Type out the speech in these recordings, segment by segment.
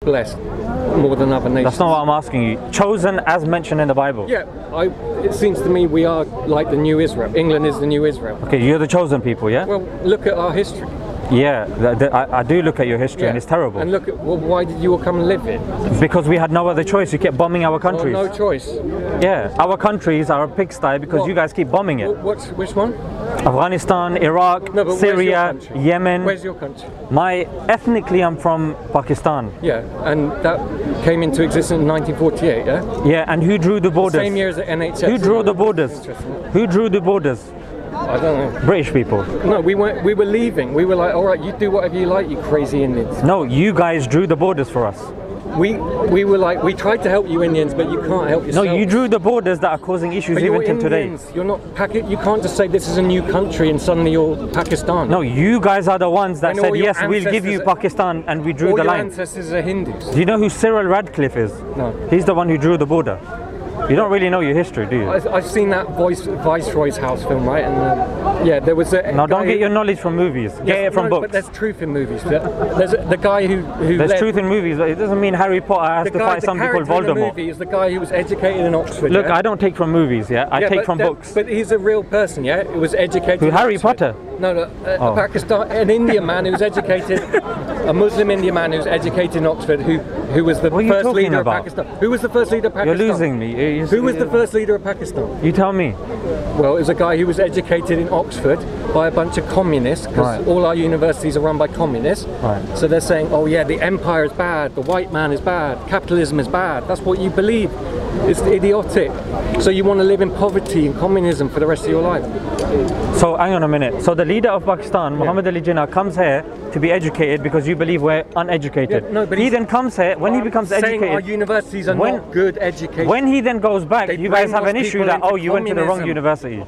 blessed more than other nations. That's not what I'm asking you. Chosen as mentioned in the Bible. Yeah, it seems to me we are like the new Israel. England is the new Israel. Okay, you're the chosen people, yeah? Well, look at our history. Yeah, I do look at your history, and it's terrible. And look at, well, why did you all come and live here? Because we had no other choice. You kept bombing our countries. Oh, no choice. Yeah, our countries are a pigsty because you guys keep bombing it. Which one? Afghanistan, Iraq, No, but Syria, where's your country? Yemen. Where's your country? Ethnically, I'm from Pakistan. Yeah, and that came into existence in 1948, yeah? Yeah, and who drew the borders? Same year as the NHS. Who drew the borders? Who drew the borders? I don't know. British people. No, we weren't. We were leaving. We were like, all right, you do whatever you like, you crazy Indians. No, you guys drew the borders for us. We were like, we tried to help you Indians, but you can't help yourself. No, you drew the borders that are causing issues but even till today. Indians. You're not You can't just say this is a new country and suddenly you're Pakistan. No, you guys are the ones that When said yes, we'll give you Pakistan, and we drew the line. All your ancestors are Hindus. Do you know who Cyril Radcliffe is? No. He's the one who drew the border. You don't really know your history, do you? I've seen that Viceroy's House film, right? And yeah, there was a. No, don't get your knowledge from movies. Get it from books. But there's truth in movies. There's the guy who there's truth in movies, but it doesn't mean Harry Potter has to fight somebody called Voldemort. The movie is the guy who was educated in Oxford. Look, I don't take from movies, yeah? I take from books. But he's a real person, yeah? Who was educated Who, in Harry Oxford. Potter? No, an Indian man who was educated, a Muslim Indian man who was educated in Oxford, who was the first leader of Pakistan. Who was the first leader of Pakistan? You're losing me. Who was the first leader of Pakistan? You tell me. Well, it was a guy who was educated in Oxford by a bunch of communists, because all our universities are run by communists. Right. So they're saying, oh yeah, the empire is bad, the white man is bad, capitalism is bad. That's what you believe. It's idiotic. So you want to live in poverty and communism for the rest of your life. So hang on a minute. So the leader of Pakistan, Muhammad Ali Jinnah, comes here to be educated because you believe we're uneducated. Yeah, no, but he then comes here, when he becomes educated, our universities are not good education. When he then goes back, you guys have an issue that, oh, you went to the wrong university.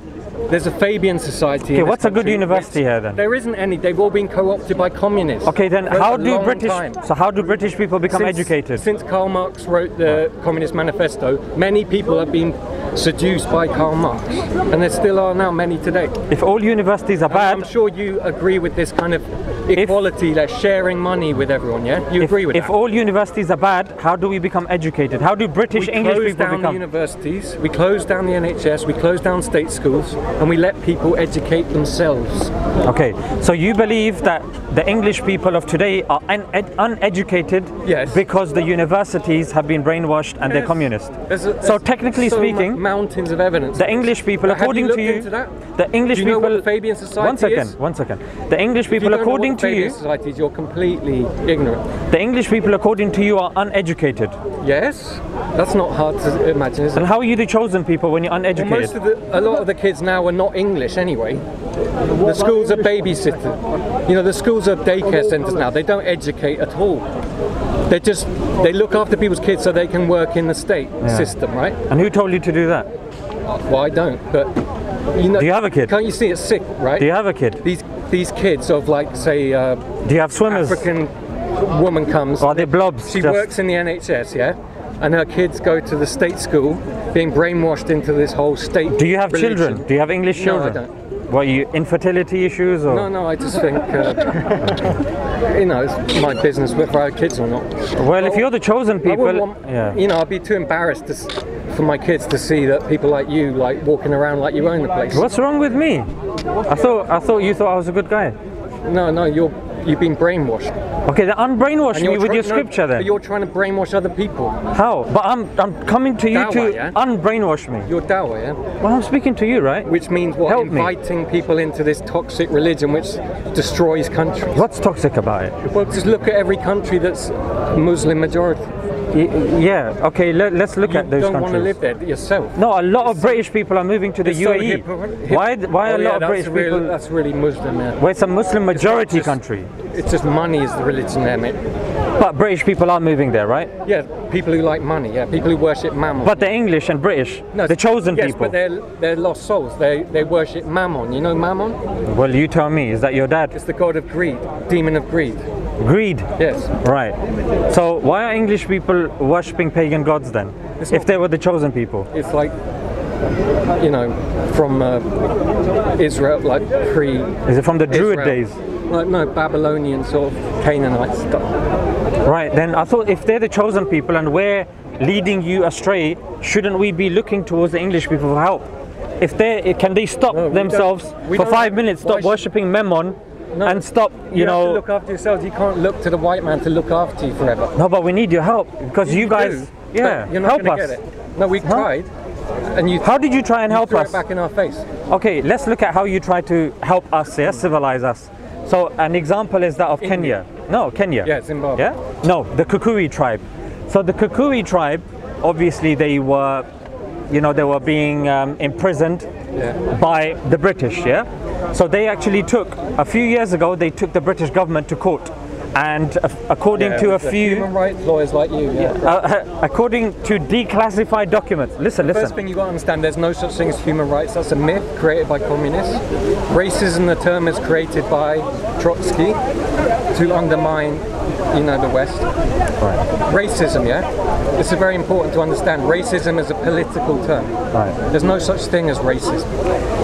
There's a Fabian society. Okay, what's a good university here then? There isn't any. They've all been co-opted by communists. Okay, then how do British people become educated? Since Karl Marx wrote the Communist Manifesto, many people have been seduced by Karl Marx, and there still are now many today. If all universities are bad, I'm sure you agree with this kind of equality, like sharing money with everyone. Yeah, you agree with that? If all universities are bad, how do we become educated? How do British English people become? We close down the universities, we close down the NHS, we close down state schools, and we let people educate themselves. Okay, so you believe that the English people of today are uneducated because the universities have been brainwashed and they're communist. So technically speaking, mountains of evidence. The English people, according to you, the English people. You know what the Fabian society is? One second. The English people, according to you, society is, you're completely ignorant. The English people, according to you, are uneducated. Yes, that's not hard to imagine, is it? And how are you the chosen people when you're uneducated? Well, a lot of the kids now are not English anyway. The schools are babysitters. You know, the schools are daycare centres now. They don't educate at all. They look after people's kids so they can work in the state system, right? And who told you to do that? Well, I don't, but you know. Do you have a kid? Can't you see it's sick, right? Do you have a kid? These kids of, like, say, do you have swimmers? African woman comes. Are they blobs? She works in the NHS, yeah, and her kids go to the state school, being brainwashed into this whole state. Do you have religion. Children? Do you have English children? No, I don't. What, are you infertility issues or? No, I just think, you know, it's my business whether I have kids or not. Well, if you're the chosen people, you know, I'd be too embarrassed for my kids to see that people like you, like, walking around like you own the place. What's wrong with me? I thought you thought I was a good guy. No, you've been brainwashed. Okay, then unbrainwash me with your scripture then. But you're trying to brainwash other people. How? But I'm coming to you DAWAH, to unbrainwash me. You're DAWAH, yeah? Well, I'm speaking to you, right? Which means what? Help inviting people into this toxic religion which destroys countries. What's toxic about it? Well, just look at every country that's Muslim majority. Yeah, okay, let's look at those countries. You don't want to live there yourself. No, a lot of British people are moving to the UAE. Why a lot of British people? That's really Muslim, yeah. Well, it's a Muslim majority country. It's just money is the religion there, mate. But British people are moving there, right? Yeah, people who like money, yeah, people who worship Mammon. But they're English and British, the chosen people. Yes, but they're lost souls. They worship Mammon. You know Mammon? Well, you tell me, is that your dad? It's the god of greed, demon of greed. Greed? Yes. Right. So why are English people worshipping pagan gods then? If they were the chosen people? It's like, you know, from Israel, like pre. Is it from the Druid days? no, Babylonian sort of Canaanite stuff. Right, then I thought if they're the chosen people and we're leading you astray, shouldn't we be looking towards the English people for help? If can they stop themselves for 5 minutes, stop worshipping Mammon, and stop, you know... have to look after yourselves. You can't look to the white man to look after you forever. No, but we need your help, because you guys, you're not help us. Get it. No, we tried. And how did you try and help us? It back in our face. Okay, let's look at how you try to help us, civilize us. So an example is that of Kenya. No, Kenya. Yeah, Zimbabwe. Yeah? No, the Kikuyu tribe. So the Kikuyu tribe, obviously they were, they were being imprisoned by the British, yeah? So they actually took, a few years ago, they took the British government to court. And according to a few human rights lawyers like you, according to declassified documents, listen. First thing you got to understand, there's no such thing as human rights. That's a myth created by communists. Racism, the term, is created by Trotsky to undermine, the West. Right. Racism, This is very important to understand. Racism is a political term. Right. There's no such thing as racism.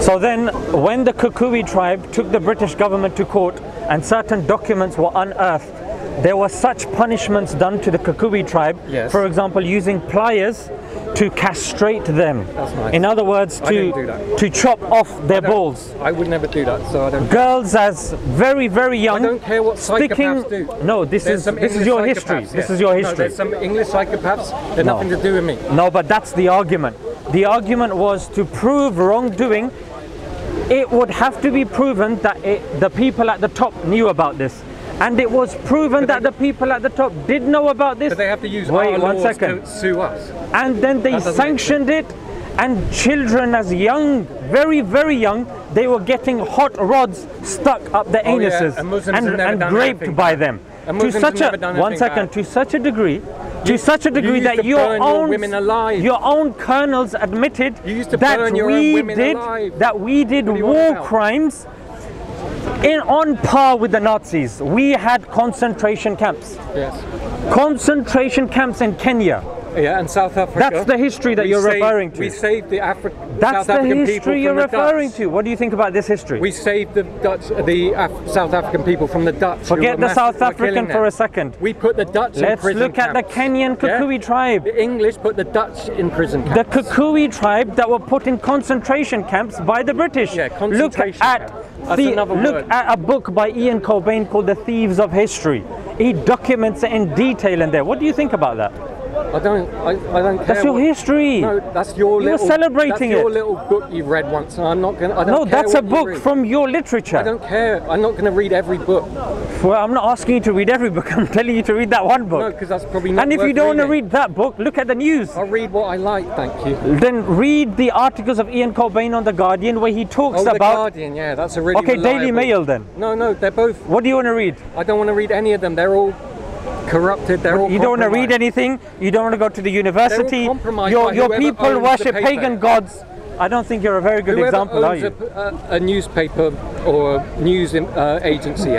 So then, when the Kikuyu tribe took the British government to court and certain documents were unearthed, there were such punishments done to the Kikuyu tribe, for example, using pliers to castrate them. That's nice. In other words, to chop off their balls. I would never do that, so I don't. Girls as very, very young. I don't care what psychopaths do. No, this is your history. This is your history. No, there's some English psychopaths. They're nothing to do with me. No, but that's the argument. The argument was to prove wrongdoing. It would have to be proven that the people at the top knew about this. And it was proven that the people at the top did know about this. But they have to use our laws to sue us. And then they sanctioned it, and children as young, very, very young, they were getting hot rods stuck up their anuses and raped by them. To such a degree that your own colonels admitted that we did war crimes on par with the Nazis. We had concentration camps. Yes. Concentration camps in Kenya. Yeah, and South Africa. That's the history that you're referring to. We saved the South African people. That's the history you're referring to. What do you think about this history? We saved the South African people from the Dutch. Forget the South African for a second. We put the Dutch in prison camps. Let's look at the Kenyan Kikuyu tribe. The English put the Dutch in prison camps. The Kikuyu tribe that were put in concentration camps by the British. Yeah, concentration camps. Look at a book by Ian Cobain called The Thieves of History. He documents it in detail in there. What do you think about that? I don't care. That's your history. No, that's your little. You're celebrating that's your little book you read once. And I'm not gonna. No, that's a book from your literature. I don't care. I'm not going to read every book. Well, I'm not asking you to read every book. I'm telling you to read that one book. No, because that's probably not. And if you don't want to read that book, look at the news. I'll read what I like. Thank you. Then read the articles of Ian Cobain on The Guardian where he talks about. The Guardian, yeah, that's a really. Okay, reliable. Daily Mail then. No, they're both. What do you want to read? I don't want to read any of them. They're all corrupted. They're all. You don't want to read anything. You don't want to go to the university. They're all compromised your people worship pagan gods. I don't think you're a very good example, are you? A newspaper or a news agency,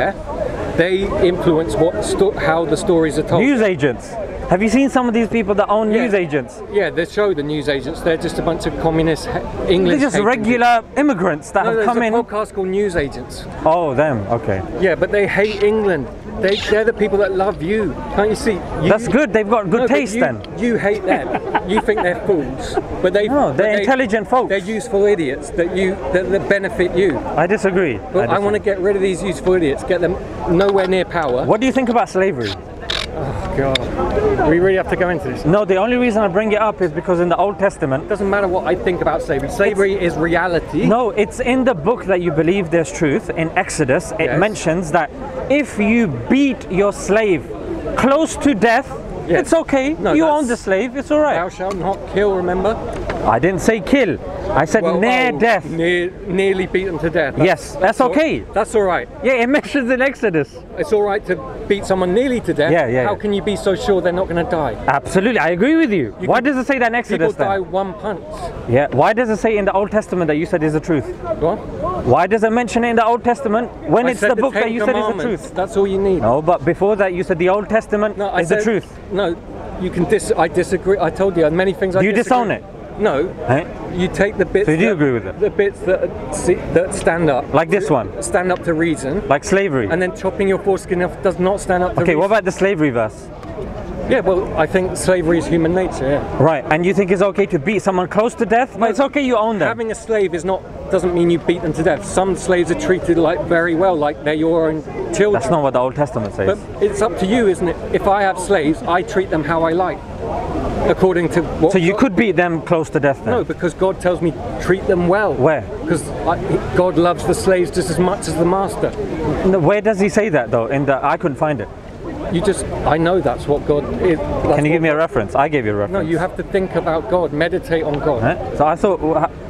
they influence how the stories are told. News agents. Have you seen some of these people that own news agents? Yeah, they show the news agents. They're just a bunch of communist English. They're just regular immigrants that have come in. There's a podcast called News Agents. Oh, them. Okay. Yeah, but they hate England. They're the people that love you. Can't you see? That's good. They've got good taste then. You hate them. You think they're fools, but they're intelligent folks. They're useful idiots that benefit you. I disagree. But I want to get rid of these useful idiots. Get them nowhere near power. What do you think about slavery? Oh God, we really have to go into this. No, the only reason I bring it up is because in the Old Testament... It doesn't matter what I think about slavery. Slavery is reality. No, it's in the book that you believe there's truth. In Exodus, it mentions that if you beat your slave close to death, it's okay. No, you own the slave, it's all right. Thou shalt not kill, remember? I didn't say kill. I said near death. Nearly beat them to death. Yes, that's okay. That's all right. Yeah, it mentions in Exodus. It's all right to beat someone nearly to death. Yeah. How can you be so sure they're not going to die? Absolutely, I agree with you. Why does it say that in Exodus People die one punch. Yeah, why does it say in the Old Testament that you said is the truth? What? Why does it mention it in the Old Testament when it's the book that you said is the truth? That's all you need. No, but before that you said the Old Testament is the truth. No, you can I disagree. I told you many things I disagree. You disown it? No. Eh? You take the bits. So you do agree with it? The bits that stand up. Like this one? Stand up to reason. Like slavery? And then chopping your foreskin off does not stand up to reason. Okay, what about the slavery verse? Yeah, well, I think slavery is human nature, yeah. Right, and you think it's okay to beat someone close to death? But it's okay, you own them. Having a slave doesn't mean you beat them to death. Some slaves are treated like very well, like they're your own children. That's not what the Old Testament says. But it's up to you, isn't it? If I have slaves, I treat them how I like, according to what... So you could beat them close to death then? No, because God tells me treat them well. Where? Because God loves the slaves just as much as the master. No, where does he say that though? I couldn't find it. I know that's what God is. Can you give me a reference? I gave you a reference. No, you have to think about God, meditate on God. So I thought,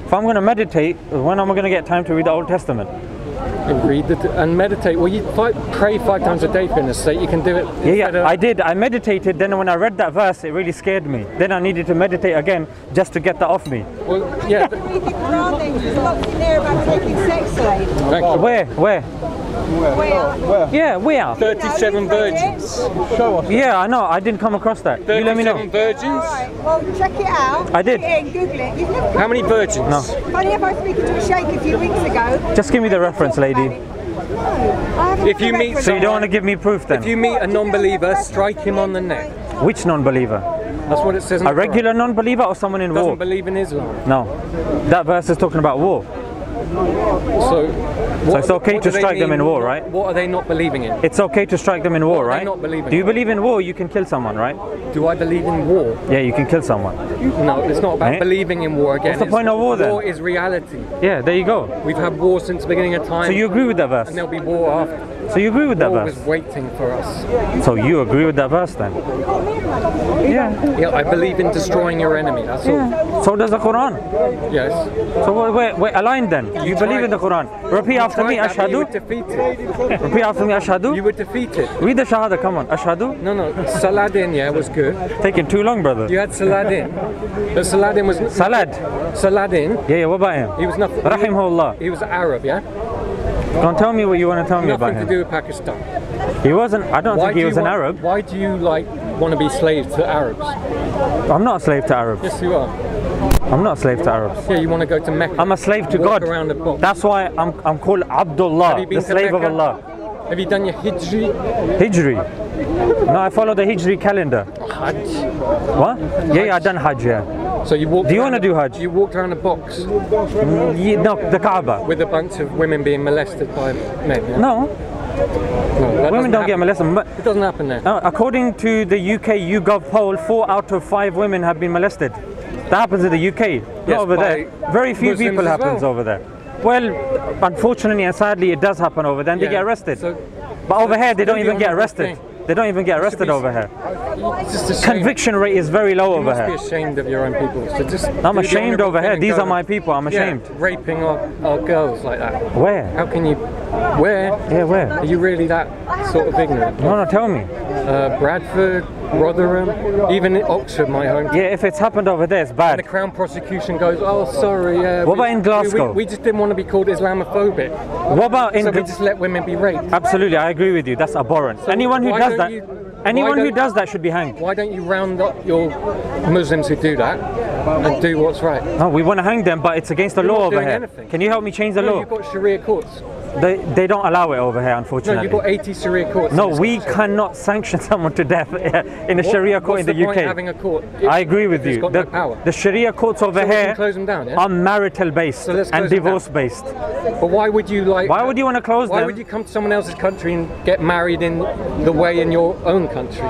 if I'm going to meditate, when am I going to get time to read the Old Testament? And meditate. Well, you pray 5 times a day, for goodness sake. You can do it. Yeah, I did. I meditated. Then when I read that verse, it really scared me. Then I needed to meditate again just to get that off me. Well, yeah. There's lots in there about taking sex slaves. Where? Yeah, where? 37 virgins. Show us. Yeah, I know. I didn't come across that. You let me know. 37 virgins. Alright, well, check it out. I did. Put it in, Google it. You've never How many virgins? No. Funny if I was speaking to a sheikh a few weeks ago. Just give me the reference, lady. If you meet So you don't want to give me proof then? If you meet a non-believer, strike him on the neck. Which non-believer? That's what it says in the A regular non-believer or someone in war? Doesn't believe in Islam. No. That verse is talking about war. So it's okay to strike them in war, right? What are they not believing in? It's okay to strike them in war, right? Not believing. Do you believe in war? You can kill someone, right? Do I believe in war? Yeah, you can kill someone. No, it's not about believing in war again. What's the point of war then? War is reality. Yeah, there you go. We've had war since the beginning of time. So you agree with that verse? And there'll be war after. So you agree with that War verse? was waiting for us. So you agree with that verse then? Yeah. Yeah, I believe in destroying your enemy. That's all. So does the Quran. Yes. So we're aligned then. You believe in the Quran. Repeat after me, You Ashhadu. were defeated. Repeat after me, Ashhadu. You were defeated. Read the Shahada, come on. Ashhadu. No. Saladin, yeah, was good. Taking too long, brother. You had Saladin. But Saladin was... Salad. Saladin. Yeah, what about him? He was nothing. Rahimahullah. He was Arab, yeah? Don't tell me what you want to tell me about Nothing him. to do with Pakistan. He wasn't, I don't think he was an Arab. Why do you want to be slaves to Arabs? I'm not a slave to Arabs. Yes, you are. I'm not a slave to Arabs. Yeah, you want to go to Mecca. I'm a slave to walk God. Around the box. That's why I'm called Abdullah, the slave of Allah. Have you done your Hijri? Hijri? No, I follow the Hijri calendar. Hajj. What? Yeah, I done Hajj, yeah. So you walked. Do you want to do Hajj? You walked around a box No, the Kaaba. with a bunch of women being molested by men. Yeah? No, that women don't get molested. It doesn't happen there. According to the UK YouGov poll, 4 out of 5 women have been molested. That happens in the UK, not over there. Very few Muslims people as happens well. over there. Well, unfortunately and sadly, it does happen over there, and they get arrested. But over here, they don't even get arrested. They don't even get arrested over here. Conviction rate is very low over here. You must be ashamed of your own people. So just I'm ashamed over here. These are my people. I'm ashamed. Yeah, raping our girls like that. Where? How can you? Where? Yeah, where? Are you really that sort of ignorant? No, tell me. Bradford, Rotherham, even in Oxford, my home. Yeah, if it's happened over there, it's bad. And the Crown prosecution goes, oh, sorry. What about in Glasgow? We just didn't want to be called Islamophobic. What about in? So we just let women be raped. Absolutely, I agree with you. That's abhorrent. So anyone who does that, anyone who does that should be hanged. Why don't you round up your Muslims who do that and do what's right? No, we want to hang them, but it's against the law over here. Anything. Can you help me change the law? You've got Sharia courts. They don't allow it over here, unfortunately. No, you've got 80 Sharia courts. No, we cannot sanction someone to death in a Sharia court in the UK. What's the point having a court? I agree with you. Got no power. The Sharia courts over here close them down, yeah? are marital based and divorce based. But why would you Why would you want to close them? Why would you come to someone else's country and get married in the way in your own country?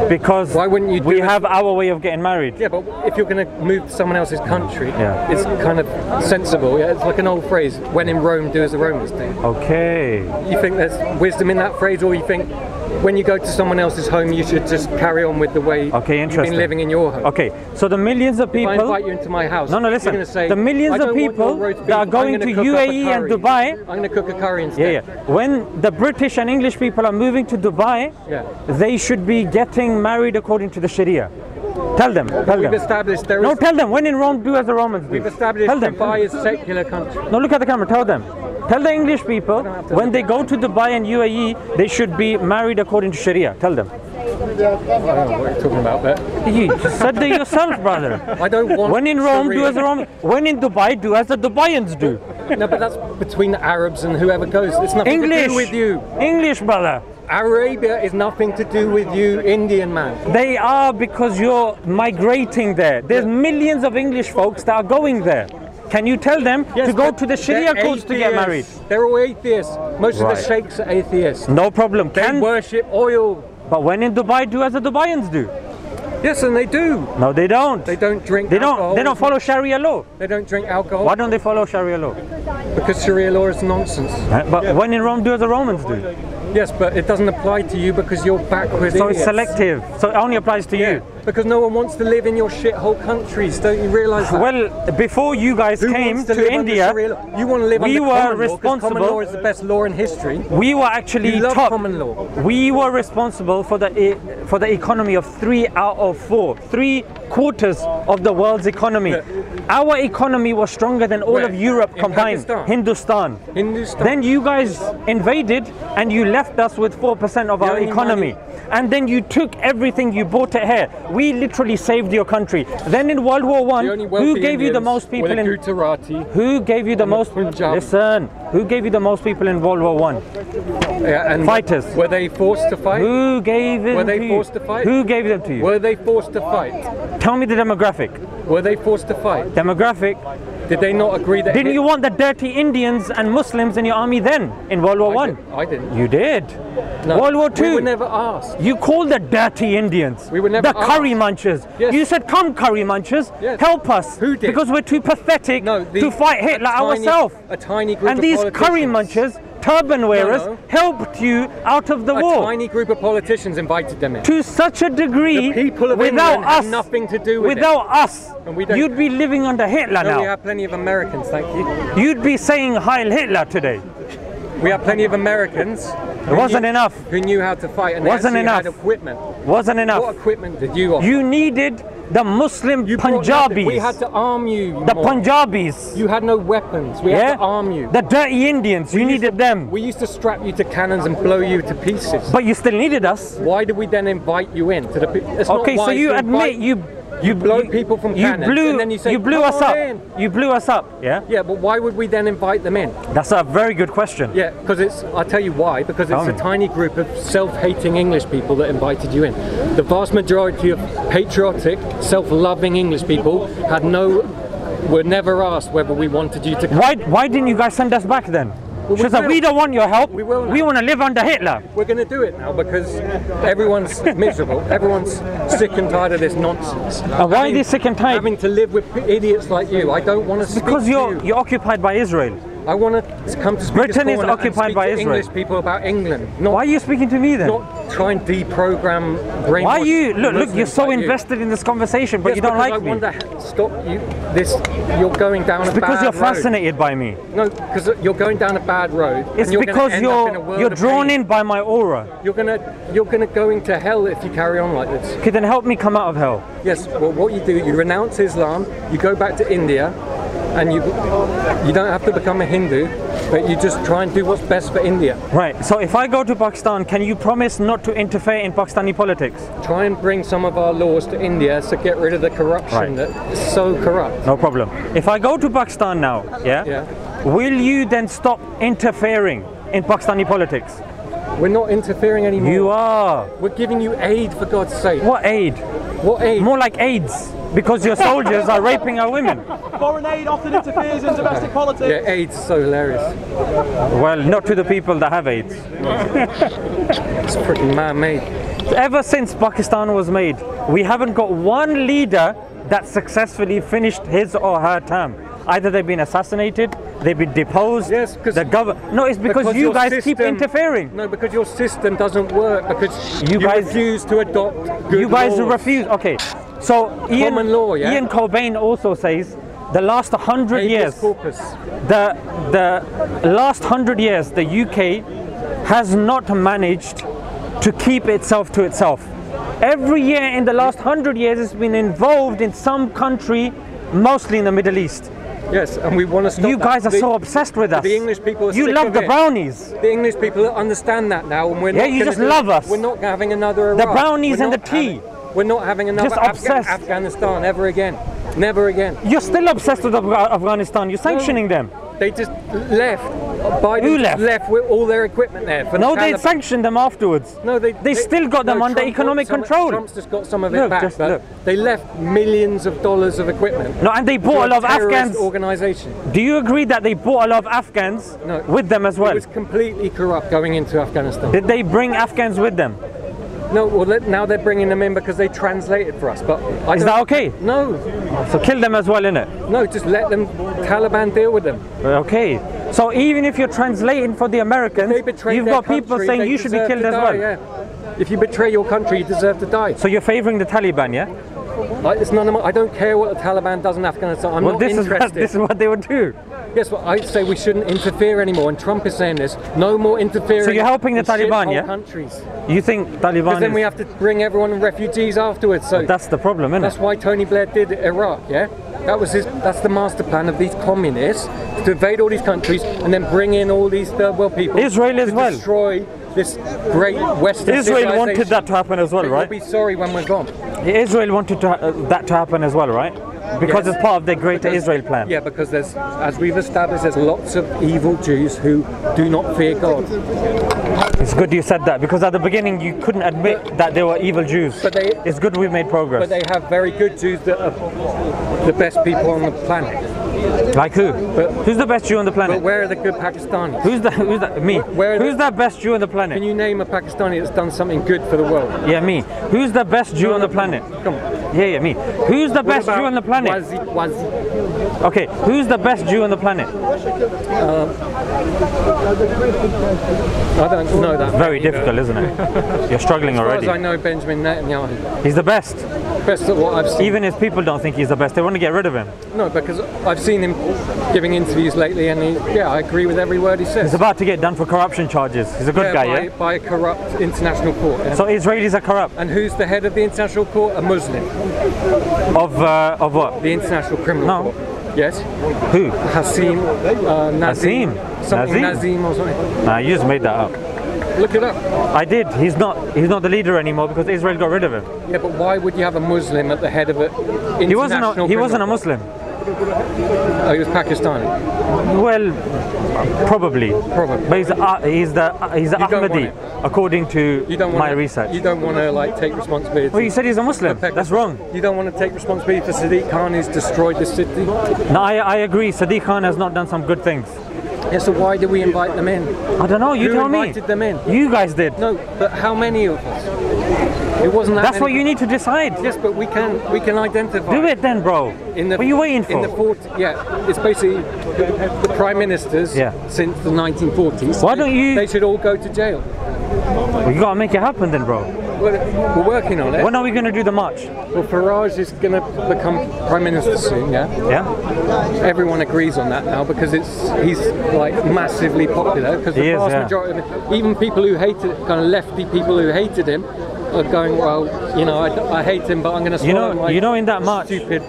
Because why wouldn't you? We have our way of getting married. Yeah, but if you're going to move to someone else's country, it's kind of sensible. Yeah, it's like an old phrase: "When in Rome, do as the Romans do." Okay. You think there's wisdom in that phrase, or you think when you go to someone else's home, you should just carry on with the way you've been living in your home? Okay, so the millions of people. If I invite you into my house, no, listen. You're say, the millions of people that are going to UAE and Dubai. I'm going to cook a curry instead. Yeah. When the British and English people are moving to Dubai, they should be getting married according to the Sharia. Tell them. We've established there is. No, tell them. When in Rome, do as the Romans do. We've established tell them. Dubai is a secular country. No, look at the camera. Tell them. Tell the English people when they go to Dubai and UAE, they should be married according to Sharia. Tell them. I don't know what you're talking about, but You said that yourself, brother. I don't want. When in Rome, do Sharia. as the Rome. When in Dubai, do as the Dubaians do. No, but that's between the Arabs and whoever goes. It's nothing English. to do with you. English, brother. Arabia is nothing to do with you, Indian man. They are, because you're migrating there. There's millions of English folks that are going there. Can you tell them to go but to the Sharia they're courts to get married? atheists. They're all atheists. Most of Right. the sheikhs are atheists. No problem. They worship oil. But when in Dubai, do as the Dubaians do. Yes, and they do. No, they don't. They don't drink They alcohol. don't follow Sharia law. They don't drink alcohol. Why don't they follow Sharia law? Because Sharia law is nonsense. But when in Rome, do as the Romans do. Yes, but it doesn't apply to you because you're backwards. So it's selective. So it only applies to you. Because no one wants to live in your shithole countries. Don't you realise that? Well, before you guys Who came wants to to live under India, Sharia law? You want to live we under were common law, 'cause responsible- common law is the best law in history. we were actually You love top. common law. We were responsible for the economy of 3 out of 4, 3/4 of the world's economy. Yeah. Our economy was stronger than all Where? of Europe In combined. Pakistan? Hindustan. Then you guys invaded and you left us with 4% of our only economy. And then you took everything, you brought it here. We literally saved your country. Then in World War The only One, wealthy who gave you the Indians most people were the in? Gujarati. Who gave you the and the most? Punjab. Listen, who gave you the most people in World War One? Yeah, and Fighters. Were they forced to fight? Who gave them Were they to you? forced to fight? Who gave them to you? Were they forced to fight? Tell me the demographic. Were they forced to fight? Demographic. Did they not agree that? Didn't you want the dirty Indians and Muslims in your army then in World War One? I didn't. You did. No, World War We Two. were never asked. You called the dirty Indians. We were never the curry asked. munchers. Yes. You said, "Come, curry munchers, Yes. help us." Who did? Because we're too pathetic No, to fight Hitler ourselves. A tiny group And of these politicians. curry munchers, turban wearers, no. helped you out of the A war. tiny group of politicians invited them in. To such a degree, The people of without England had us, nothing to do with without us, And we don't- you'd be living under Hitler No, we now. have plenty of Americans, thank you. You'd be saying Heil Hitler today. We have plenty of Americans. It wasn't enough. Who knew how to fight and they Wasn't actually enough. had equipment. Wasn't enough. What equipment did you offer? You needed the Muslim You brought nothing. Punjabis. We had to arm you. The more. Punjabis. You had no weapons. We had to arm you. The dirty Indians. You We used needed them. We used to strap you to cannons and blow you to pieces. But you still needed us. Why did we then invite you in? To the, it's Okay, not so wise you to admit invite- you blow people from cannons and then you say, blew "Come us on up. in." You blew us up. Yeah. Yeah, but why would we then invite them in? That's a very good question. Yeah, because I'll tell you why, because Tell it's a me. tiny group of self-hating English people that invited you in. The vast majority of patriotic, self-loving English people were never asked whether we wanted you to come. Why didn't you guys send us back then? Well, She said, will. we don't want your help. We will now. We want to live under Hitler. We're going to do it now because everyone's miserable. Everyone's sick and tired of this nonsense. Why are they sick and tired? Having to live with idiots like you. I don't want to speak Because to you. you're occupied by Israel. I want to come to speak Britain is and occupied speak by to Israel. English people about England. Not, Why are you speaking to me then? not try and deprogram brainwash. Why are you look? You're Muslims so like you. invested in this conversation, but Yes, you don't because like I me. want to stop you. You're going down a Because bad you're road. fascinated by me. No, because you're going down a bad road. It's and you're gonna because end up in a world you're of drawn pain. in by my aura. You're gonna go into hell if you carry on like this. Okay, then help me come out of hell. Yes. Well, what you do, you renounce Islam. You go back to India, and you don't have to become a Hindu, but you just try and do what's best for India. Right. So if I go to Pakistan, can you promise not to interfere in Pakistani politics? Try and bring some of our laws to India to get rid of the corruption Right. that is so corrupt. No problem. If I go to Pakistan now, Yeah. will you then stop interfering in Pakistani politics? We're not interfering anymore. You are. We're giving you aid, for God's sake. What aid? What aid? More like AIDS, because your soldiers are raping our women. Foreign aid often interferes in domestic politics. Yeah, AIDS is so hilarious. Well, not to the people that have AIDS. It's freaking man-made. Ever since Pakistan was made, we haven't got one leader that successfully finished his or her term. Either they've been assassinated, they've been deposed. Yes, because the government. No, it's because you your guys keep system- interfering. No, because your system doesn't work. Because you guys- refuse to adopt good You guys laws. refuse. Okay, so Common law, yeah? Ian Cobain also says the last 100 Habeas years, corpus. the last 100 years, the UK has not managed to keep itself to itself. Every year in the last 100 years, it's been involved in some country, mostly in the Middle East. Yes, and we want to stop You that. guys are so obsessed with us. The English people are You sick love of the it. brownies. The English people understand that now, and we're Yeah, not you gonna just do love it. us. We're not having another Iraq. The brownies We're and the not tea. We're not having another Just obsessed. Afghanistan ever again. Never again. You're still obsessed with Afghanistan. You're sanctioning them. They just left. Biden Who just left with all their equipment there. For No, the they Taliban. sanctioned them afterwards. No, they still got them under Trump economic got some- control. Trump's just got some of it Look, back, just but look. they left millions of dollars of equipment. No, and they bought a lot of Afghans. Organization. Do you agree that they bought a lot of Afghans No. with them as well? It was completely corrupt going into Afghanistan. Did they bring Afghans with them? No, well now they're bringing them in because they translated for us. But Is that okay? No, So kill them as well, innit? no, just let them. Taliban deal with them. Okay. So even if you're translating for the Americans, They betrayed you've their got people country, saying they you should be deserve killed to as die, well. Yeah. If you betray your country, you deserve to die. So you're favouring the Taliban, yeah? It's none of my, I don't care what the Taliban does in Afghanistan. I'm not this interested. is what they would do. Yes, well, I say we shouldn't interfere anymore, and Trump is saying this. No more interfering. So you're helping the in Taliban, shithole yeah? Countries. You think Because Taliban then we is... have to bring everyone refugees afterwards. So That's the problem, isn't that's it? why Tony Blair did Iraq. Yeah, that's the master plan of these communists to invade all these countries and then bring in all these third world people. Israel as to well. Destroy this great Western Israel wanted civilization. that to happen as well, But right? We'll be sorry when we're gone. Israel wanted that to happen as well, right? Because Yes. it's part of their Greater Because- Israel plan. Yeah, because there's, as we've established, there's lots of evil Jews who do not fear God. It's good you said that, because at the beginning you couldn't admit that they were evil Jews. But they- It's good we've made progress. But they have very good Jews that are the best people on the planet. Like who? But- Who's the best Jew on the But planet? where are the good Pakistanis? Who's that? Me. Where are Who's the- the best Jew on the Can planet? you name a Pakistani that's done something good for the world? Yeah, me. Who's the best Jew on the planet? Come on. Yeah, me. Who's the best What Jew about on the planet? Wazi? Okay, who's the best Jew on the planet? I don't know that. Very difficult, isn't it? You're struggling As far already. as I know, Benjamin Netanyahu. He's the best. Best at what I've seen. Even his people don't think he's the best. They want to get rid of him. No, because I've seen him giving interviews lately, and I agree with every word he says. He's about to get done for corruption charges. He's a good guy, yeah? by a corrupt international court. Yeah? So Israelis are corrupt. And who's the head of the international court? A Muslim. Of what? The International Criminal No. Court. Yes. Who? Hassim. Nazim. Something Nazim? Nazim or something. Nah, you just made that up. Look it up. I did. He's not the leader anymore because Israel got rid of him. Yeah, but why would you have a Muslim at the head of it? He wasn't a Muslim. Oh, he was Pakistani. Well, probably. But he's the don't want Ahmadi, it. according to You don't my want research. You don't want to take responsibility. Well, you said he's a Muslim. That's wrong. You don't want to take responsibility for Sadiq Khan who's destroyed the city. No, I agree. Sadiq Khan has not done some good things. Yeah, so why do we invite them in? I don't know. You Who tell me. invited them in? You guys did. No, but how many of us? It wasn't that That's many. what you need to decide. Yes, but we can identify. Do it then, bro. What are you waiting for? In the it's basically the prime ministers since the 1940s. Why don't you? They should all go to jail. Well, you gotta make it happen then, bro. We're working on it. When are we gonna do the march? Well, Farage is going to become prime minister soon. Yeah. Yeah. Everyone agrees on that now because he's like massively popular. Because the vast majority of it, even people who hated, kind of lefty people who hated him, are going, well, I hate him, but I'm going to swallow my in that march, stupid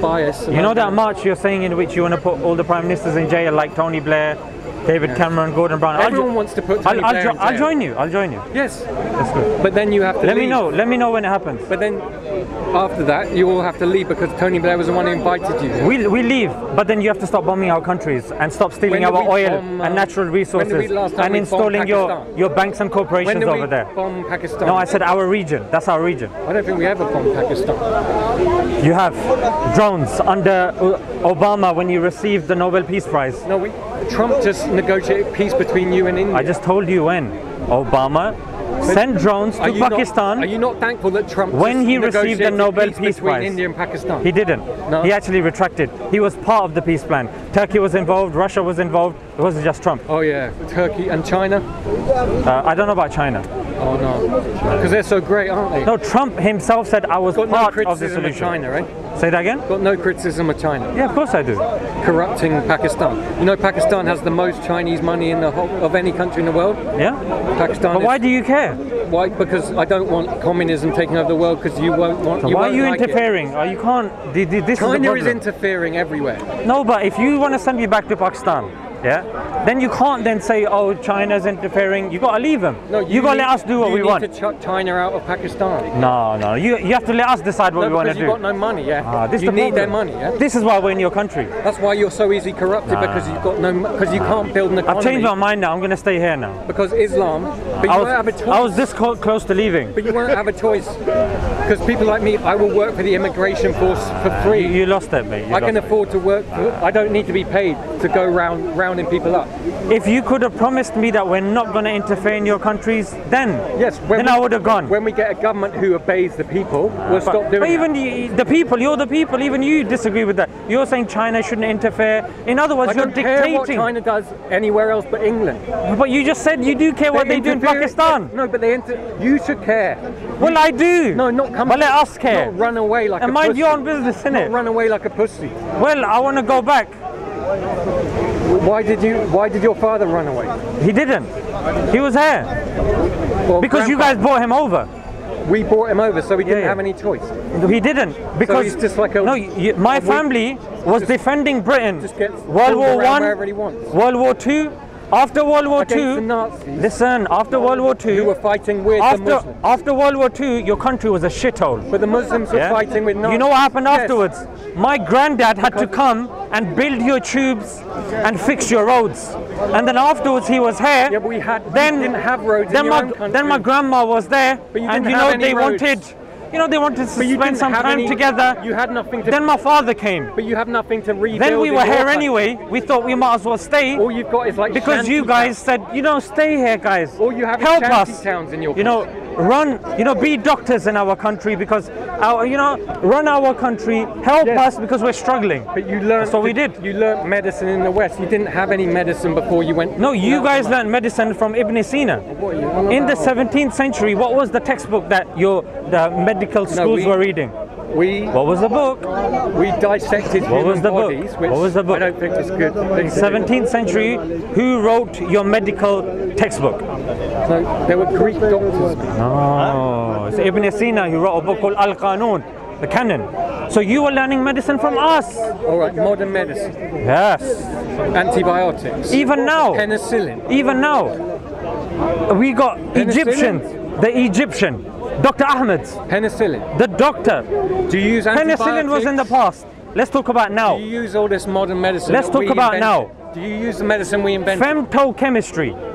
bias. You know that march you're saying in which you want to put all the prime ministers in jail, like Tony Blair, David Cameron, Gordon Brown. Everyone wants to put Tony Blair in jail. I'll join you. I'll join you. Yes. That's good. But then you have to Let leave. me know. Let me know when it happens. But then after that, you all have to leave because Tony Blair was the one who invited you. We leave, but then you have to stop bombing our countries and stop stealing our oil and natural resources and installing your banks and corporations over there. Bomb Pakistan? No, I said our region. That's our region. I don't think we ever bombed Pakistan. You have drones under Obama when you received the Nobel Peace Prize. No, Trump just negotiated peace between you and India. I just told you when. Obama sent drones to Pakistan. Are you not thankful that Trump when he received the Nobel Peace between Prize? India and Pakistan? He didn't. No. He actually retracted. He was part of the peace plan. Turkey was involved. Russia was involved. It wasn't just Trump. Oh yeah, Turkey and China. I don't know about China. Oh no, because they're so great, aren't they? No, Trump himself said I was Got part no of the criticism of solution. China, right? Say that again? Got no criticism of China. Yeah, of course I do. Corrupting Pakistan. You know, Pakistan has the most Chinese money in the whole of any country in the world. Yeah? Pakistan. But why do you care? Why? Because I don't want communism taking over the world. Because you won't want. So you why won't are you like interfering? Oh, you can't. This China is is interfering everywhere. No, but if you want to send me back to Pakistan, yeah, then you can't then say, oh, China's interfering. You got to leave them. No, you got to let us do what we want. You need to chuck China out of Pakistan. No, you have to let us decide what we want to do. Because you've got no money, yeah. This you the need their problem. money, yeah. This is why we're in your country. That's why you're so easily corrupted because you've got no. Because you can't build an economy. I've changed my mind now. I'm going to stay here now. Because Islam. But you won't have a choice. I was this close to leaving. But you won't have a choice. Because people like me, I will work for the immigration force for free. You lost it, mate. I can afford to work. I don't need to be paid to go rounding people up. If you could have promised me that we're not going to interfere in your countries, then yes, I would have gone. When we get a government who obeys the people, we'll stop doing But even that. the people, you're the people, even you disagree with that. You're saying China shouldn't interfere. In other words, you're dictating. I don't care what China does anywhere else but England. But you just said you do care what they do in Pakistan. No, but you should care. Well, I do. No, not come. But let us care. Not run away like and a mind pussy. your own business, innit? Not run away like a pussy. Well, I want to go back. Why did your father run away? He didn't. He was here. Well, because you guys brought him over. We brought him over, so he didn't have any choice. He didn't, because so he's just like a, my family was defending Britain. Just gets World War I, wherever he wants. World War II. After World War II, the Nazis, listen. After World War II, you were fighting with the Muslims. After World War II, your country was a shithole. But the Muslims were fighting with Nazis. You know what happened afterwards? My granddad had to come and build your tubes and fix your roads. And then afterwards he was here. Yeah, but we didn't have roads in your own country. Then my grandma was there, but you and didn't have any roads. They wanted to spend some time together. You had nothing to. Then my father came. But you have nothing to rebuild. Then we were here anyway. We thought we might as well stay. All you've got is like because you guys said, stay here, guys. All you have help is us. Towns in your country. Be doctors in our country because run our country, help us because we're struggling. But you learned. So we did. You learned medicine in the West. You didn't have any medicine before you went. No, you guys learned medicine from Ibn Sina. In the 17th century, what was the textbook that the medical schools were reading? What was the book? We dissected human bodies. What was the book? I don't think it's good. 17th century. Who wrote your medical textbook? No, there were Greek doctors. No, it's Ibn Sina who wrote a book called Al-Qanun, the canon. So you were learning medicine from us. All right, modern medicine. Yes. Antibiotics. Even now. Penicillin. Even now. We got Egyptians. The Egyptian. Dr. Ahmed. Penicillin. The doctor. Do you use antibiotics? Penicillin was in the past. Let's talk about now. Do you use all this modern medicine? Let's talk about now. Do you use the medicine we invented? Femtochemistry.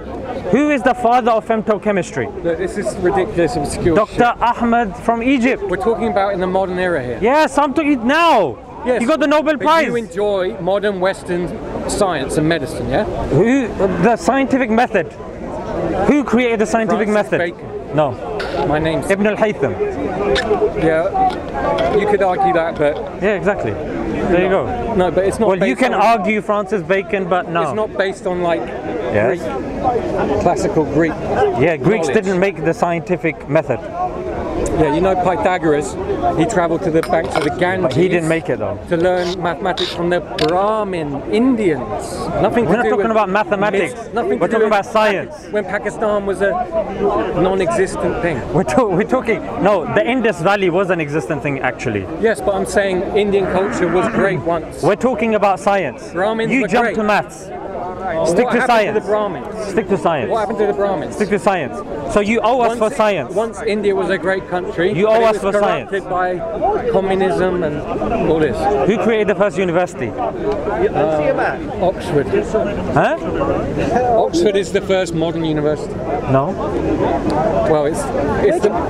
Who is the father of femtochemistry? Look, this is ridiculous, obscure Dr. Ahmed from Egypt. We're talking about in the modern era here. Yes, I'm talking now. Yes, you got the Nobel Prize. You enjoy modern Western science and medicine, yeah? The scientific method. Who created the scientific method? Bacon. No. My name's Ibn al-Haytham. Yeah, you could argue that, but... Yeah, exactly. There you go. No, but it's not. Well, you can argue Francis Bacon, but no. It's not based on like Greek, classical Greek. Yeah, Greeks didn't make the scientific method. Yeah, you know Pythagoras, he travelled to the banks of the Ganges. But he didn't make it though. To learn mathematics from the Brahmin Indians. Nothing to do with... We're not talking about mathematics. We're talking about science. When Pakistan was a non-existent thing. We're talking... No, the Indus Valley was an existent thing actually. Yes, but I'm saying Indian culture was great once. We're talking about science. Brahmins you were jump great. to maths. Stick to science. To the Brahmins? Stick to science. What happened to the Brahmins? Stick to science. So you owe us for science. Once India was a great country, you owe us for science. Corrupted by communism and all this. Who created the first university? Oxford. Huh? Oxford is the first modern university. No. Well, it's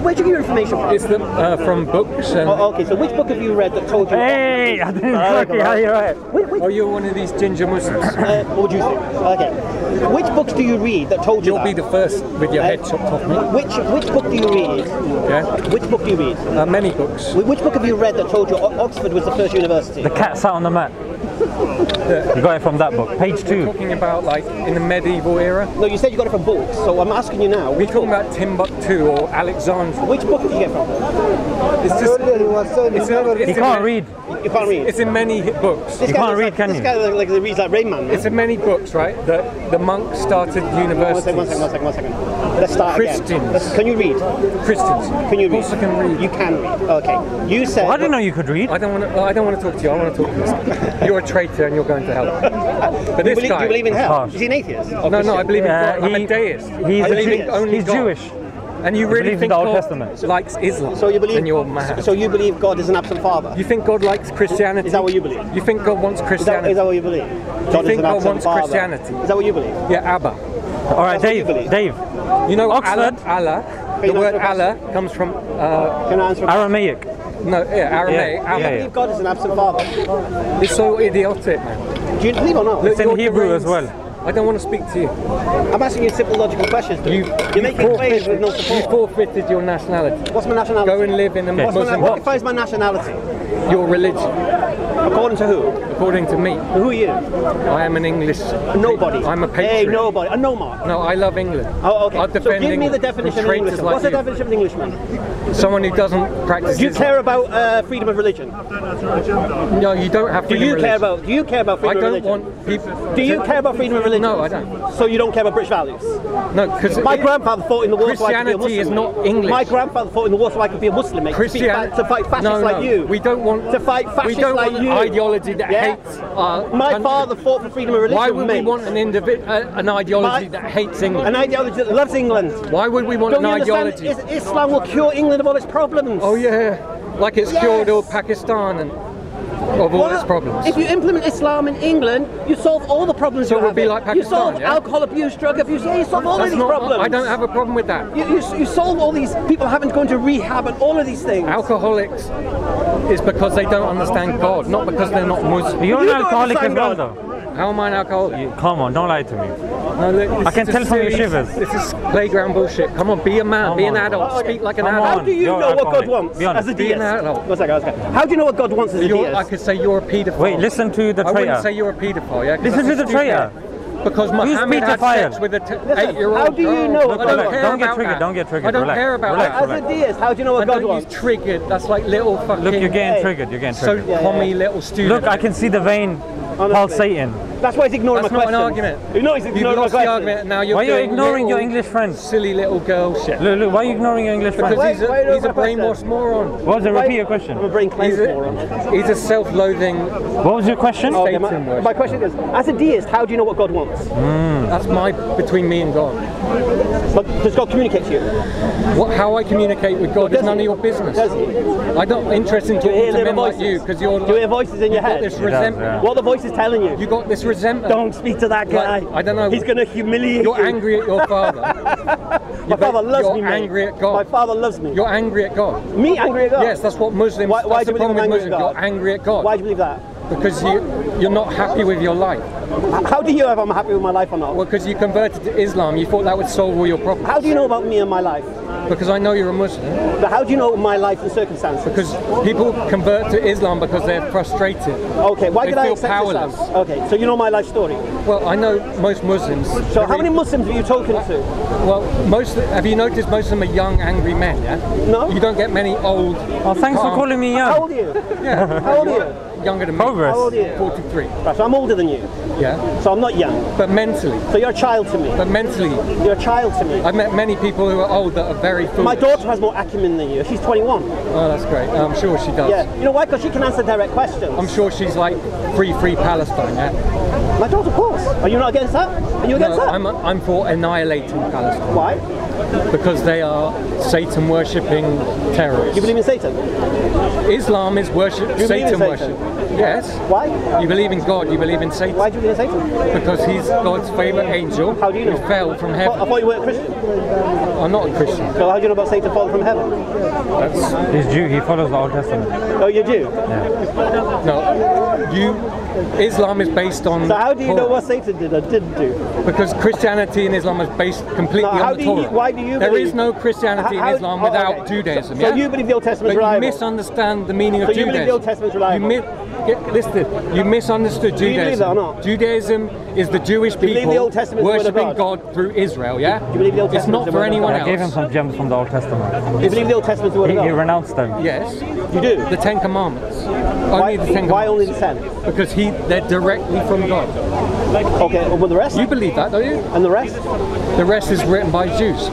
where'd you get your information from? It's from books. And okay, so which book have you read that told you? Hey, I didn't how you're right. Oh, you're one of these ginger Muslims. What would you say? Okay. Which books do you read that told you You'll be the first with your head chopped off me. Which book do you read? Yeah. Which book do you read? Many books. Which book have you read that told you Oxford was the first university? The cat sat on the mat. You got it from that book, page 2. Talking about like in the medieval era. No, you said you got it from books, so I'm asking you now. We're talking about Timbuktu or Alexandria. Which book did you get from? It's just He can't read. You can't read. It's in many books. You can't read, can you? This guy like reads like Rain Man. It's in many books, right? The monks started universities. One second. Let's start Christians. again. Can you read? Christians. Can you read? Of course I can read. You can read. Okay. You said. I didn't know you could read. I don't want to talk to you. I want to talk to you. You're a traitor and you're going to hell. But this guy. Do you believe in hell? harsh. Is he an atheist? No, I believe in God. I'm a deist. He's I believe in deist. only He's God. Jewish. And you really believes in think the Old God Testament. likes Islam? So you believe? Then you're mad. So you believe God is an absent father? You think God likes Christianity? Is that what you believe? You think God wants Is Christianity? that what you believe? Do you think God wants Christianity? Is that what you believe? Yeah, Abba. All right, That's what you Dave. believe. You know Oxford. Allah. Can The you word answer the Allah comes from Can I answer? Aramaic. Aramaic. Yeah, Allah. Do you believe God is an absent father? It's so idiotic, man. Do you believe or not? It's in You're Hebrew as deranged. well. I don't want to speak to you. I'm asking you simple logical questions. You're making claims with no support. You forfeited your nationality. What's my nationality? Go and live in a Muslim What defines my nationality? your religion. According to who? According to me, Who are you? I am an English. Nobody. I'm a patriot. Hey, nobody. A nomad. No, I love England. Oh, okay. I'll So defend give me the England definition from of English. traitors like What's the you. definition of an Englishman? Someone who doesn't practice Do you Islam. care about freedom of religion? No, you don't have Do freedom you of care religion. about? Do you care about I freedom of don't religion? want people. Do you care about freedom of religion? No, I don't. So you don't care about British values? No, because My grandfather fought in the war so I could be a Christianity Muslim. is not English. My grandfather fought in the war so I could be a Muslim, mate. To fight fascists like you. We don't want To fight we fascists don't like want you. an ideology that Yeah? hates our My country. father fought for freedom of religion, Why would mate. we want an ideology that hates England? An ideology that loves England. Why would we want Don't an you understand? ideology? Islam will cure England of all its problems. Oh yeah, like it's Yes. cured all Pakistan and of all Well, its problems. If you implement Islam in England, you solve all the problems So you we'll have. be like You Pakistan, solve yeah? alcohol abuse, drug abuse. Yeah, you solve all of That's these not, problems. I don't have a problem with that. You solve all these people having to go into rehab and all of these things. Alcoholics is because they don't understand God, not because they're not Muslim. You're You an don't alcoholic as understand well, God. though. How am I an alcoholic? Come on, don't lie to me. No, look, this I can is tell from your silly- shivers. This is playground bullshit. Come on, be a man, Come be an on. adult, speak like an Come adult. How on. do you You're know what God alcoholic. wants Be honest. as a Be an deist? adult. One second. How do you know what God wants as a I deist? could say you're a paedophile. Wait, listen to the I wouldn't traitor. say you're a paedophile, yeah? 'cause Listen that's to the traitor. stupid. Because Muhammad had pedophile. sex with an 8-year-old. how do you know I what don't God care wants? Don't get about triggered, that. don't get triggered. I don't Relax, care about relax, that. As a deist, how do you know what And God don't use wants? triggered. That's like little fucking. Look, you're getting Hey. triggered. You're getting so triggered. commie little student. Look, I can see the vein pulsating. That's why he's ignoring That's my not question. an argument. You know he's You've ignoring my lost the question. argument. And now you're Why are you doing ignoring your little English friends? silly little girl shit. Look, why are you ignoring your English friends? Because Wait, he's a my question. brainwashed moron. What was it? Why- Repeat your I'm a question. brain cleanse He's moron. a self-loathing. What was your question? Okay, Satan worship. my question is, as a deist, how do you know what God wants? That's between me and God. But does God communicate to you? How I communicate with God is none of your business. Does he? I'm not interested in Do you hear talking to little men like voices? you because you're. Do you hear voices in your You've got head? this does, resentment. yeah. What are the voices telling you? You got this resentment. Don't speak to that guy. Like, I don't know. He's going to humiliate You're you. angry at your father. My father loves You're me, mate. angry at God. My father loves me. You're angry at God. Me angry at God? Yes, that's what Muslims. Why that's do the you believe problem I'm with angry at Muslims. God? You're angry at God Why do you believe that? because you're not happy with your life. How do you know if I'm happy with my life or not? Well, because you converted to Islam, you thought that would solve all your problems. How do you know about me and my life? Because I know you're a Muslim. But how do you know my life and circumstances? Because people convert to Islam because they're frustrated. Okay, why They did I feel accept powerless. Islam? Okay, so you know my life story. Well, I know most Muslims. So how many Muslims are you talking to? Well, have you noticed most of them are young, angry men, yeah? No. You don't get many old. Oh, thanks for calm- calling me How young. old are you? Yeah. How old are you? Younger than me. Progress. How old are you? 43. Right, so I'm older than you. Yeah. So I'm not young. But mentally. So you're a child to me. But mentally. You're a child to me. I've met many people who are old that are very foolish. My daughter has more acumen than you. She's 21. Oh, that's great. I'm sure she does. Yeah. You know why? Because she can answer direct questions. I'm sure she's like free Palestine, yeah? My daughter, of course. Are you not against that? Are you against No, that? I'm for annihilating Palestine. Why? Because they are Satan worshipping terrorists. You believe in Satan? Islam is believe in Satan Satan? worship. Yes. Why? You believe in God, you believe in Satan. Why do you believe in Satan? Because he's God's favourite angel How do you know? who fell from I heaven. thought you weren't a Christian. I'm not a Christian. So how do you know about Satan falling from heaven? He's Jew. He follows the Old Testament. Oh, you do? No, Islam is based on. So how do you know Torah. what Satan did or didn't do? Because Christianity and Islam is based completely on the Torah. Why do you There believe? is no Christianity and Islam without Judaism. So Yeah? you believe the Old Testament's But you reliable? misunderstand the meaning of So you Judaism. believe the Old Testament's reliable? Listen, you misunderstood Do you believe that Judaism. or not? Judaism is the Jewish believe the people Old Testament's the word of worshipping God? God through Israel. Yeah, you believe the Old it's not Testament's the for word of anyone God? I gave him else. some gems from the Old Testament. Do you believe the Old Testament's the word of He God? renounced them. Yes, You do? the Ten Commandments. Why, Only the Ten why only Commandments. the 10? Because they're directly from God. Okay, well the rest? You believe that, don't you? And the rest? The rest is written by Jews.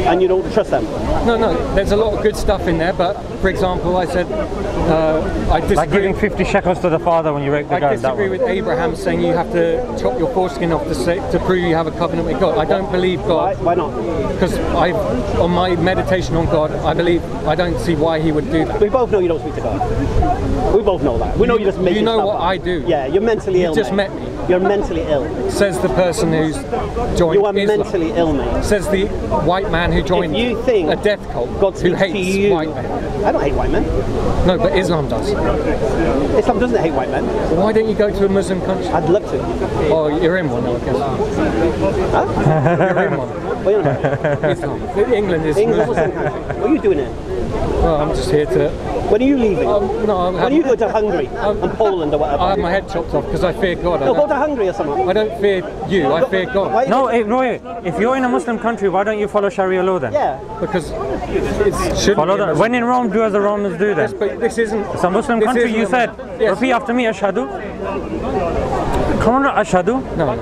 And you don't trust them? No, there's a lot of good stuff in there, but for example, I said I disagree. Like giving 50 shekels to the father when you rape the I girl. That disagree one. with Abraham saying you have to chop your foreskin off to prove you have a covenant with God. I don't believe God. Why not? Because on my meditation on God, I don't see why he would do that. We both know you don't speak to God. We both know that. We know you just make You know stuff what up. I do. Yeah, you're mentally ill, just mate. met me. You're mentally ill. Says the person who's joined You are Islam. mentally ill, mate. Says the white man who joined If you think a death cult God who speaks to hates you, white men. I don't hate white men. No, but Islam does. Islam doesn't hate white men. Why don't you go to a Muslim country? I'd love to. Oh, you're in one, I guess. You're in one. What are you about? Islam. England is England, Muslim. Muslim country. What are you doing here? Well, I'm just here to. When are you leaving? No, when are you going to Hungary and Poland or whatever? I have my head chopped off because I fear God. No, go to Hungary or something. I don't fear you. I fear God. Why- No, if you're in a Muslim country, why don't you follow Sharia law then? Yeah. Because it shouldn't. Follow be a that. Muslim. When in Rome, do as the Romans do Yes, then. but this isn't. It's a Muslim this country, isn't you a- said. Yes. Repeat after me, Ashhadu. Come on, Ashhadu. No.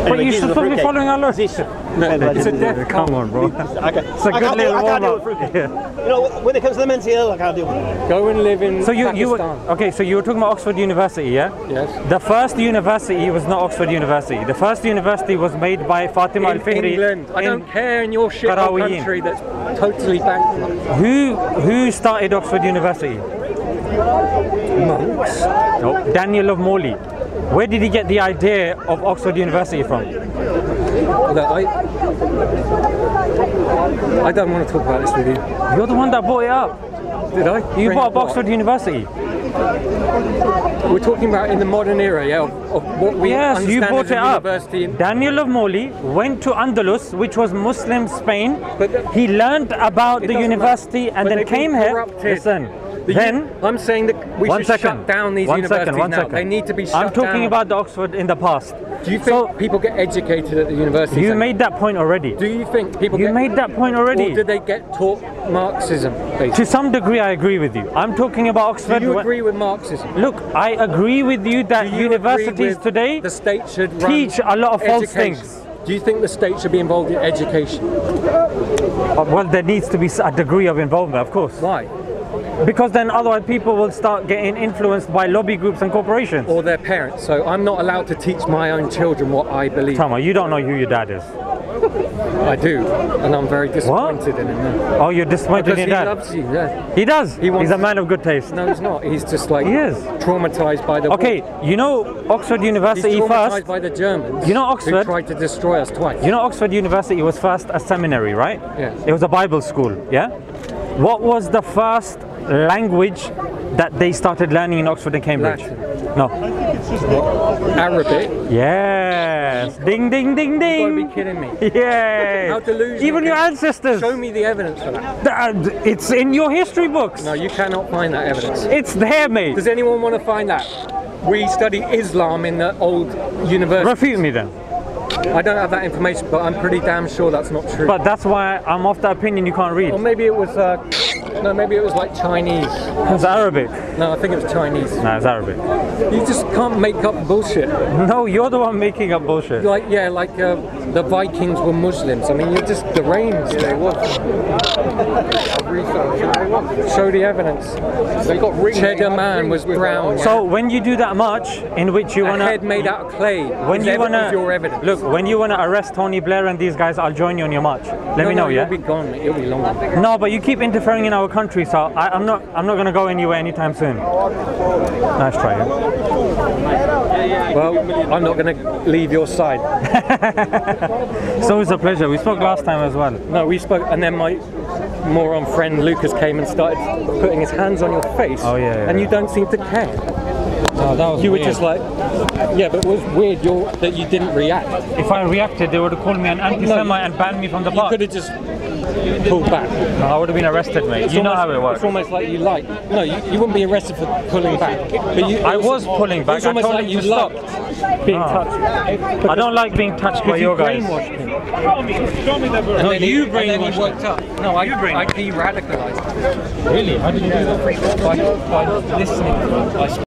But you should still be following Allah. It's a death Come on, bro. Okay. It's a good little I can't deal warm-up. with fruitcake. You know, when it comes to the mentally ill, I can't deal with it. Go and live in So you were, Pakistan. okay, so you were talking about Oxford University, yeah? Yes. The first university was not Oxford University. The first university was made by Fatima In Al-Fihri. England. I don't care in your shit Qarawiyyin. country that's totally bankrupt. Who started Oxford University? Monks. No, Daniel of Morley. Where did he get the idea of Oxford University from? Look, I don't want to talk about this with you. You're the one that brought it up. Did I? You Bring brought up up what? Oxford University. We're talking about in the modern era, yeah, of what we Yes, you understand brought as it a up. university. Daniel of Morley went to Andalus, which was Muslim Spain. But he learned about the doesn't university matter. and But then they've been came here. corrupted. Listen, The then I'm saying that we one should second. shut down these One universities second, one now. second. They need to be shut I'm talking down. about the Oxford in the past. Do you think people get educated at the universities? You made that point already. Do you think people You get... made that point already. Or do they get taught Marxism, basically? To some degree, I agree with you. I'm talking about Oxford. Do you agree with Marxism? Look, I agree with you that Do you universities agree with today the state should run teach a lot of false education? things. Do you think the state should be involved in education? Well, there needs to be a degree of involvement, of course. Why? Because then otherwise people will start getting influenced by lobby groups and corporations. Or their parents. So I'm not allowed to teach my own children what I believe. Tama, you don't know who your dad is. I do, and I'm very disappointed in him. Oh, you're disappointed Because in he your dad? loves you, yeah. He does. He wants He's a to- man of good taste. No, he's not. He's just like He is. traumatized by the Okay, war. you know Oxford He's University traumatized first. by the Germans. You know who Oxford? tried to destroy us twice. You know Oxford University was first a seminary, right? Yes. It was a Bible school, yeah? What was the first language that they started learning in Oxford and Cambridge? Latin. No. Arabic. Yes. Ding, ding, ding, You gotta ding. be kidding me. Yay. How delusional. Even your ancestors. Show me the evidence for that. It's in your history books. No, you cannot find that evidence. It's there, mate. Does anyone want to find that? We study Islam in the old university. Refute me then. I don't have that information, but I'm pretty damn sure that's not true. But that's why I'm of the opinion you can't read. Or maybe it was, no, maybe it was like Chinese. It's Arabic. No, I think it was Chinese. No, it's Arabic. You just can't make up bullshit. No, you're the one making up bullshit. Like, yeah, like the Vikings were Muslims. I mean, you're just deranged. They were. Show the evidence. They got rings. Cheddar Man was brown. So when you do that much, in which you a wanna, head made out of clay. when is you evidence wanna, of your evidence. look, when you wanna arrest Tony Blair and these guys, I'll join you on your march. Let me know, you'll yeah. be gone. It'll be long. No, but you keep interfering in our country, so I'm not gonna go anywhere anytime soon. Nice try. Yeah? Well, I'm not going to leave your side. It's always a pleasure. We spoke last time as well. No, we spoke, and then my moron friend Lucas came and started putting his hands on your face, and you don't seem to care. Oh, that was you weird. were just like, yeah, but it was weird that you didn't react. If I reacted, they would have called me an anti-Semite and banned me from the park. You could have just pulled back. No, I would have been arrested, mate. You know how it works. It's almost like you like. No, you wouldn't be arrested for pulling back. But I was pulling back. It's almost I told like him you to stop. being touched. I don't like being touched by your guys. Brainwashed him. Show me that, bro. No, you brainwashed him. Woke up. No, I de-radicalized him. Really? How did you do that? By listening.